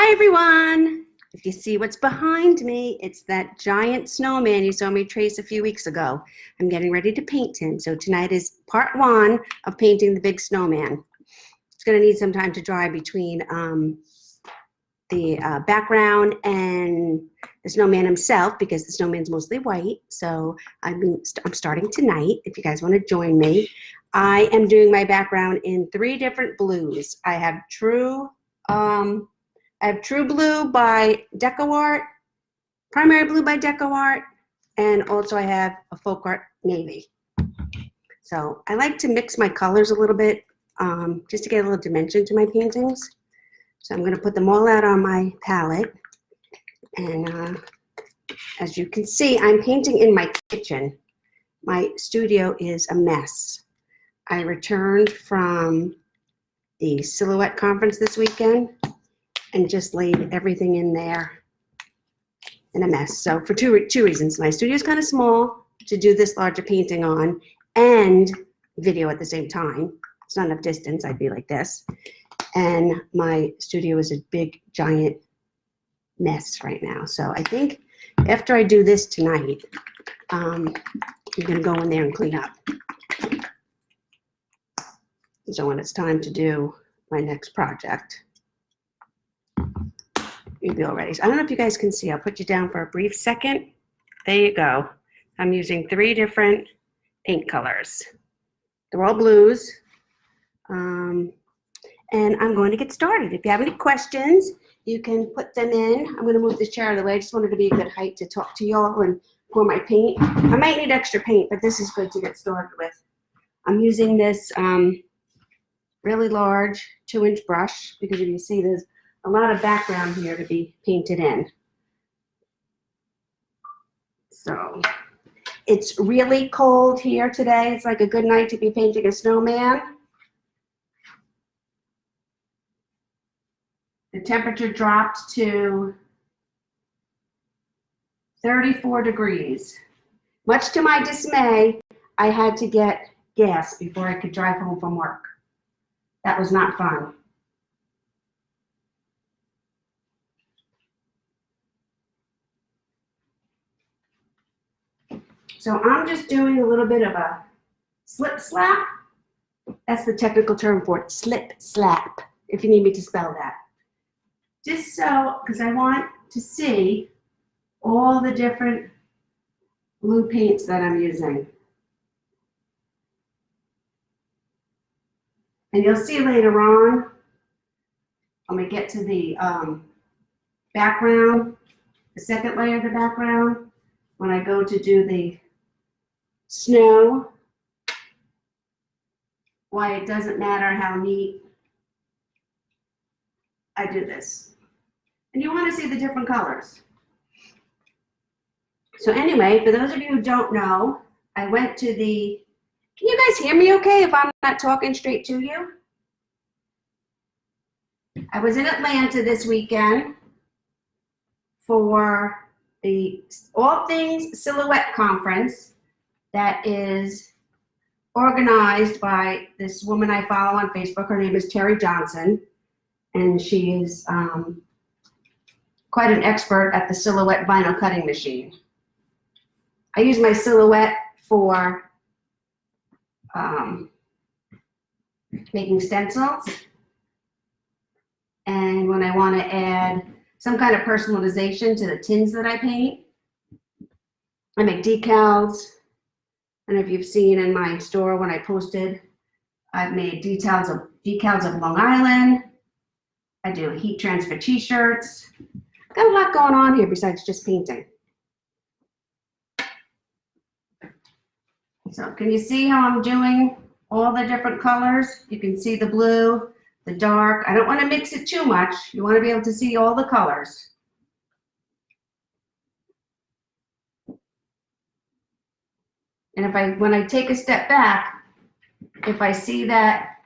Hi everyone! If you see what's behind me, it's that giant snowman you saw me trace a few weeks ago. I'm getting ready to paint him, so tonight is part one of painting the big snowman. It's going to need some time to dry between the background and the snowman himself because the snowman's mostly white. So I'm starting tonight if you guys want to join me. I am doing my background in 3 different blues. I have True Blue by DecoArt, Primary Blue by DecoArt, and also I have a Folk Art Navy. So I like to mix my colors a little bit just to get a little dimension to my paintings. So I'm going to put them all out on my palette. And as you can see, I'm painting in my kitchen. My studio is a mess. I returned from the Silhouette Conference this weekend and just laid everything in there in a mess. So for two reasons. My studio is kind of small to do this larger painting on and video at the same time. It's not enough distance. I'd be like this. And my studio is a big, giant mess right now. So I think after I do this tonight, I'm going to go in there and clean up. So when it's time to do my next project, you'll be all ready. So I don't know if you guys can see. I'll put you down for a brief second. There you go. I'm using 3 different paint colors. They're all blues. And I'm going to get started. If you have any questions, you can put them in. I'm going to move this chair out of the way. I just wanted to be a good height to talk to y'all and pour my paint. I might need extra paint, but this is good to get started with. I'm using this really large 2-inch brush because if you see there's a lot of background here to be painted in. So it's really cold here today. It's like a good night to be painting a snowman. The temperature dropped to 34 degrees. Much to my dismay, I had to get gas before I could drive home from work. That was not fun. So I'm just doing a little bit of a slip slap. That's the technical term for it, slip slap, if you need me to spell that. Just so, because I want to see all the different blue paints that I'm using. And you'll see later on, when we get to the background, the second layer of the background, when I go to do the snow, why it doesn't matter how neat I do this. And you want to see the different colors. So anyway, for those of you who don't know, I went to the, can you guys hear me okay if I'm not talking straight to you? I was in Atlanta this weekend for the All Things Silhouette Conference that is organized by this woman I follow on Facebook. Her name is Terry Johnson, and she is quite an expert at the Silhouette vinyl cutting machine. I use my Silhouette for making stencils, and when I want to add some kind of personalization to the tins that I paint, I make decals. And if you've seen in my store when I posted, I've made decals of Long Island. I do heat transfer t-shirts. Got a lot going on here besides just painting. So can you see how I'm doing all the different colors? You can see the blue, the dark. I don't want to mix it too much. You want to be able to see all the colors. And when I take a step back, if I see that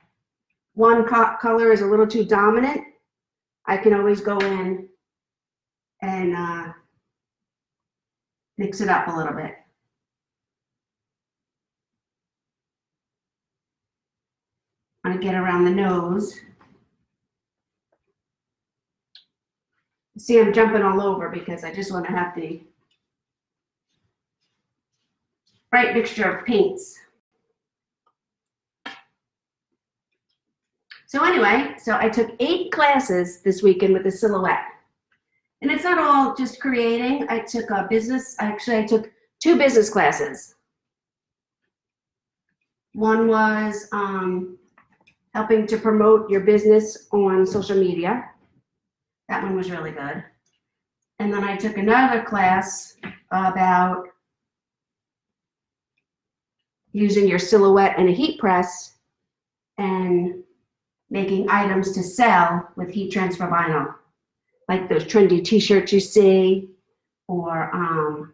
one color is a little too dominant, I can always go in and mix it up a little bit. When I get around the nose, See, I'm jumping all over because I just want to have the right mixture of paints. So anyway, so I took 8 classes this weekend with the silhouette. And it's not all just creating. I took a business, actually I took 2 business classes. One was helping to promote your business on social media. That one was really good. And then I took another class about using your silhouette and a heat press and making items to sell with heat transfer vinyl, like those trendy t-shirts you see, or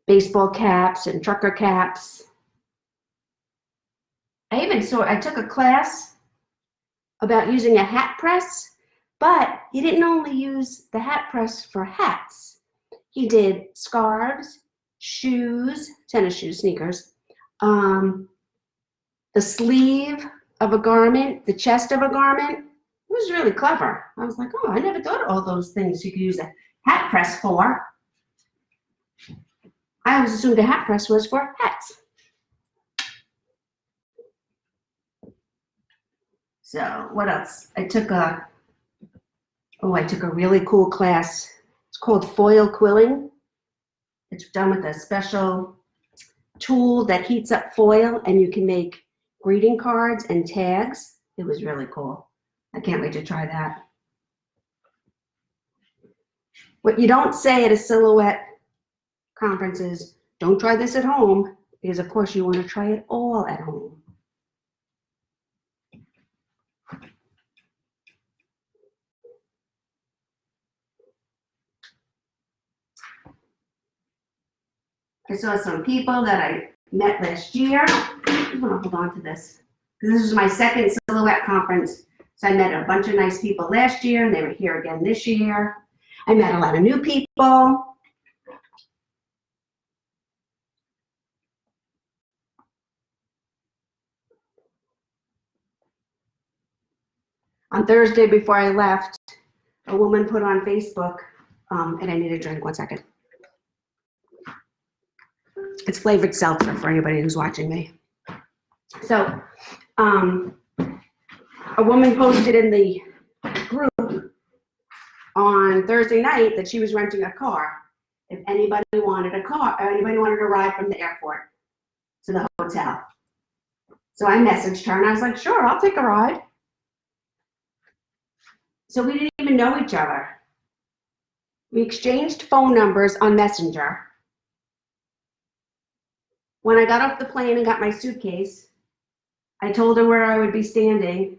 baseball caps and trucker caps. I took a class about using a hat press, but he didn't only use the hat press for hats. He did scarves, shoes, tennis shoes, sneakers, the sleeve of a garment, the chest of a garment. It was really clever. I was like, oh, I never thought of all those things you could use a hat press for. I always assumed a hat press was for hats. So what else? I took a really cool class. It's called foil quilling. It's done with a special tool that heats up foil, and you can make greeting cards and tags. It was really cool. I can't wait to try that. What you don't say at a silhouette conference is, don't try this at home, because of course you want to try it all at home. I saw some people that I met last year. I'm gonna hold on to this, because this is my second silhouette conference. So I met a bunch of nice people last year, and they were here again this year. I met a lot of new people. On Thursday before I left, a woman put on Facebook, and I need a drink, 1 second. It's flavored seltzer for anybody who's watching me. So, a woman posted in the group on Thursday night that she was renting a car. If anybody wanted a car, or anybody wanted a ride from the airport to the hotel. So I messaged her and I was like, sure, I'll take a ride. So we didn't even know each other. We exchanged phone numbers on Messenger. When I got off the plane and got my suitcase, I told her where I would be standing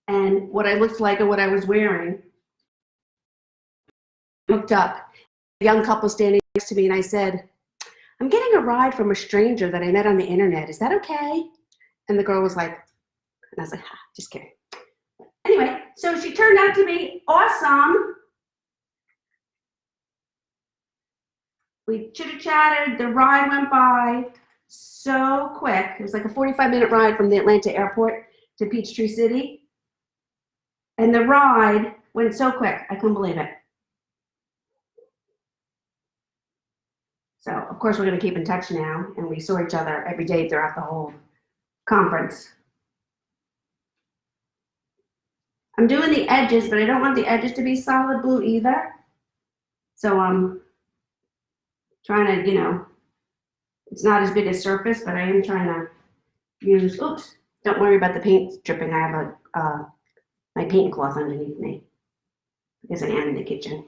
and what I looked like and what I was wearing. I looked up, a young couple standing next to me, and I said, I'm getting a ride from a stranger that I met on the internet. Is that okay? And the girl was like, and I was like, just kidding. Anyway, so she turned out to be awesome. We chitty-chatted, the ride went by so quick. It was like a 45-minute ride from the Atlanta airport to Peachtree City. And the ride went so quick, I couldn't believe it. So, of course, we're going to keep in touch now, and we saw each other every day throughout the whole conference. I'm doing the edges, but I don't want the edges to be solid blue either. So I'm trying to, it's not as big a surface, but I am trying to use, oops, don't worry about the paint dripping. I have my paint cloth underneath me because I am in the kitchen.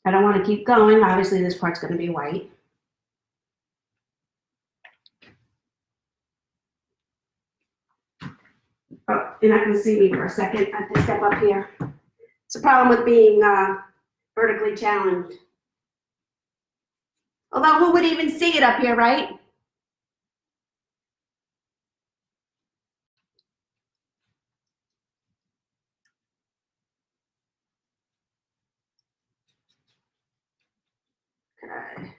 I don't want to keep going. Obviously, this part's going to be white. Oh, you're not going to see me for a second. I have to step up here. It's a problem with being vertically challenged. Although, who would even see it up here, right? Okay.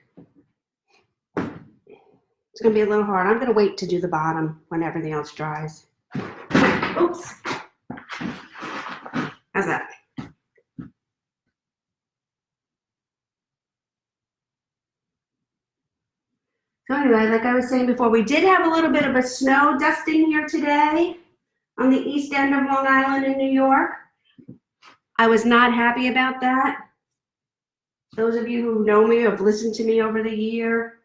gonna be a little hard. I'm gonna wait to do the bottom when everything else dries. Oops. How's that? So anyway, like I was saying before, we did have a little bit of a snow dusting here today on the east end of Long Island in New York. I was not happy about that. Those of you who know me or have listened to me over the year,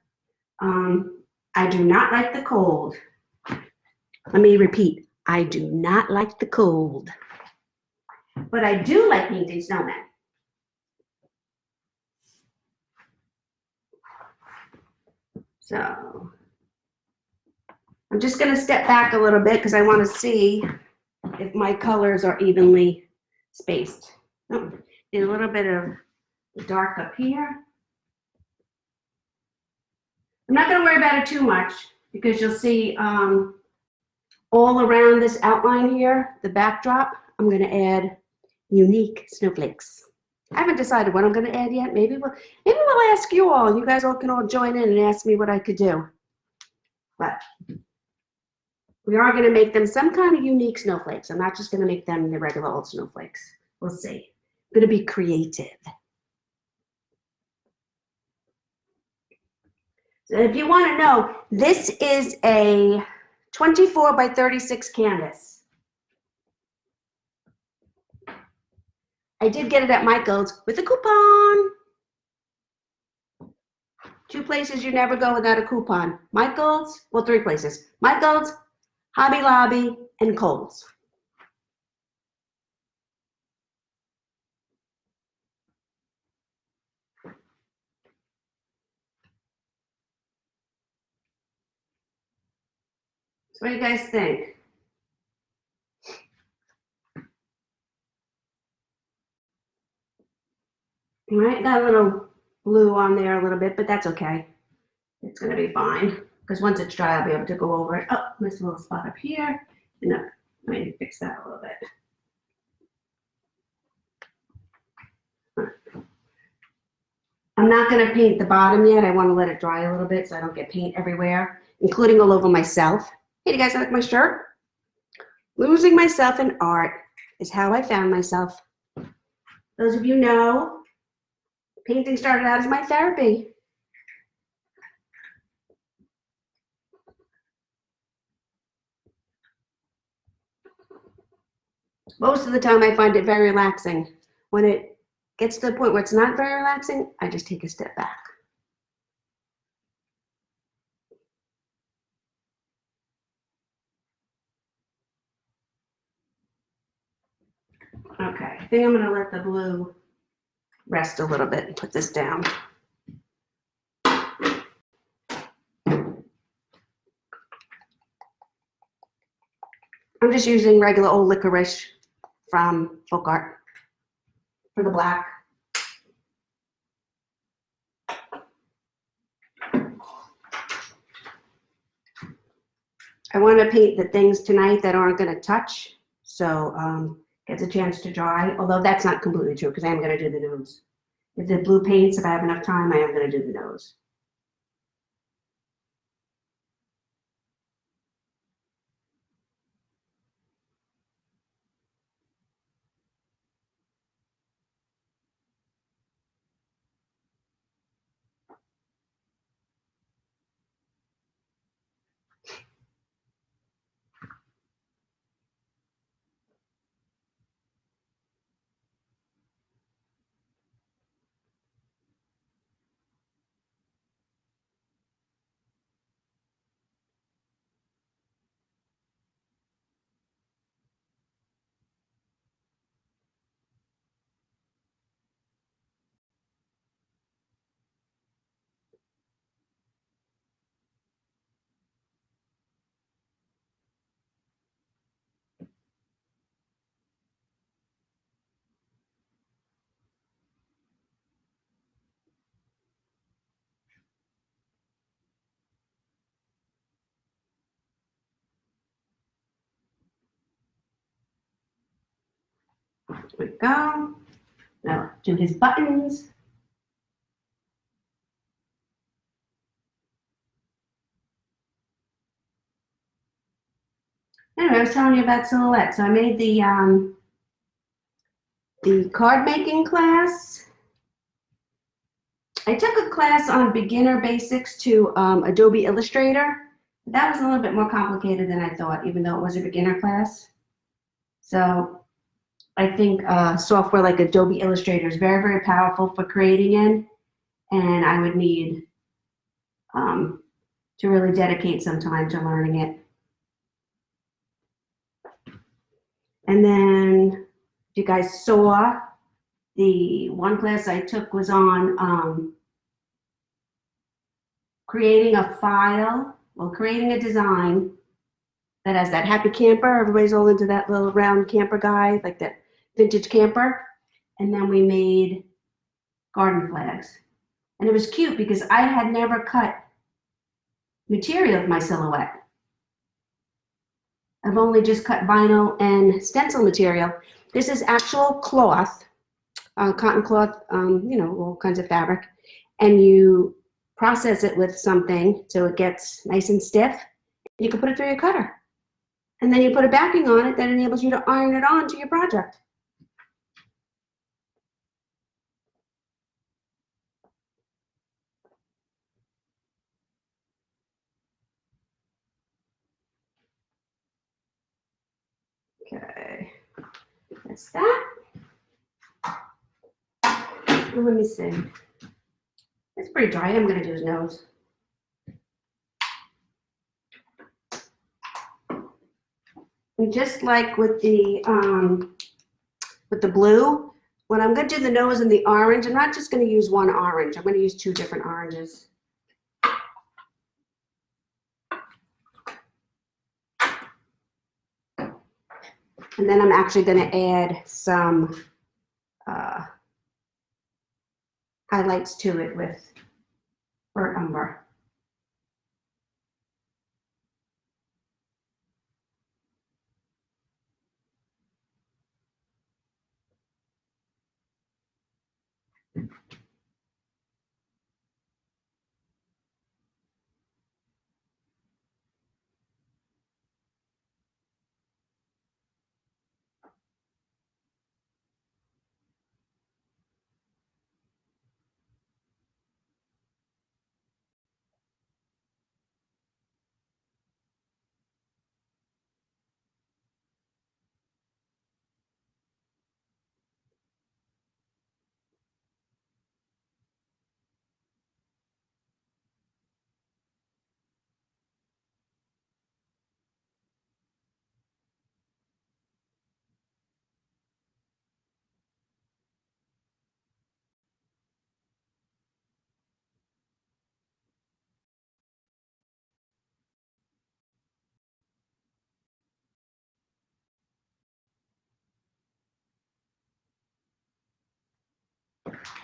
I do not like the cold. Let me repeat, I do not like the cold. But I do like painting snowmen. So I'm just going to step back a little bit because I want to see if my colors are evenly spaced. Oh, need a little bit of dark up here. I'm not going to worry about it too much because you'll see all around this outline here, the backdrop, I'm going to add unique snowflakes. I haven't decided what I'm going to add yet. Maybe we'll ask you all. You guys all can all join in and ask me what I could do. But we are going to make them some kind of unique snowflakes. I'm not just going to make them the regular old snowflakes. We'll see. I'm going to be creative. So if you want to know, this is a 24 by 36 canvas. I did get it at Michael's with a coupon. 2 places you never go without a coupon. Michael's, well, 3 places. Michael's, Hobby Lobby, and Kohl's. So what do you guys think? All right, got a little blue on there a little bit, but that's okay. It's gonna be fine, because once it's dry, I'll be able to go over it. Oh, there's a little spot up here. And I need to fix that a little bit. I'm not gonna paint the bottom yet. I wanna let it dry a little bit so I don't get paint everywhere, including all over myself. Hey, do you guys like my shirt? Losing myself in art is how I found myself. Those of you know, painting started out as my therapy. Most of the time I find it very relaxing. When it gets to the point where it's not very relaxing, I just take a step back. Okay, I think I'm gonna let the blue rest a little bit and put this down. I'm just using regular old licorice from Folk Art for the black. I want to paint the things tonight that aren't going to touch, so gets a chance to dry, although that's not completely true because I am going to do the nose. If the blue paints, if I have enough time, I am going to do the nose. There we go. Now do his buttons. Anyway, I was telling you about silhouette. So I made the card making class. I took a class on beginner basics to Adobe Illustrator. That was a little bit more complicated than I thought, even though it was a beginner class. So I think software like Adobe Illustrator is very, very powerful for creating in, and I would need to really dedicate some time to learning it. And then, if you guys saw, the one class I took was on creating a file, well, creating a design that has that happy camper. Everybody's all into that little round camper guy, like that vintage camper. And then we made garden flags. And it was cute because I had never cut material of my silhouette. I've only just cut vinyl and stencil material. This is actual cloth, cotton cloth, all kinds of fabric. And you process it with something so it gets nice and stiff. You can put it through your cutter. And then you put a backing on it that enables you to iron it on to your project. Okay, that's that. And let me see. It's pretty dry. I'm going to do his nose. And just like with the blue, when I'm going to do the nose and the orange, I'm not just going to use one orange. I'm going to use two different oranges. And then I'm actually going to add some highlights to it with burnt umber.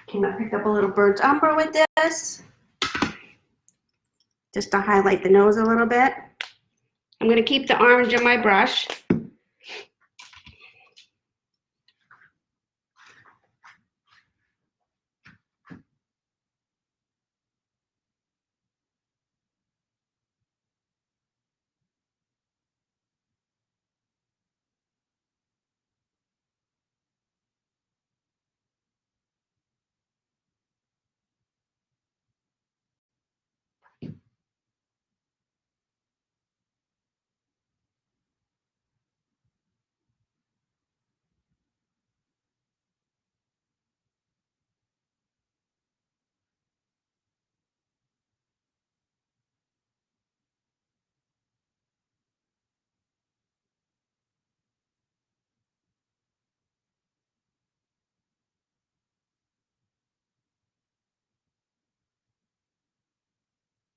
Okay, I picked up a little burnt umber with this, just to highlight the nose a little bit. I'm going to keep the orange in my brush.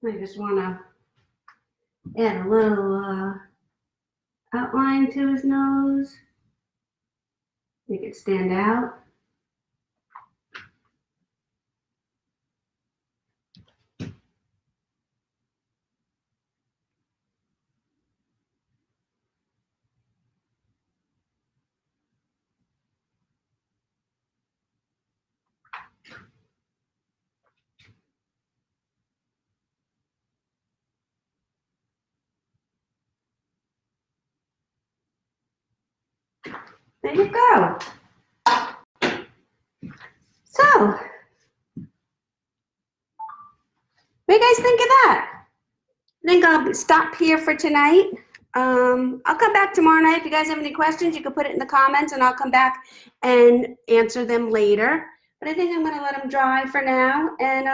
I just want to add a little outline to his nose, make it stand out. There you go. So, what do you guys think of that? I think I'll stop here for tonight. I'll come back tomorrow night. If you guys have any questions, you can put it in the comments and I'll come back and answer them later. But I think I'm gonna let them dry for now and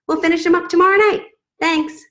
we'll finish them up tomorrow night. Thanks.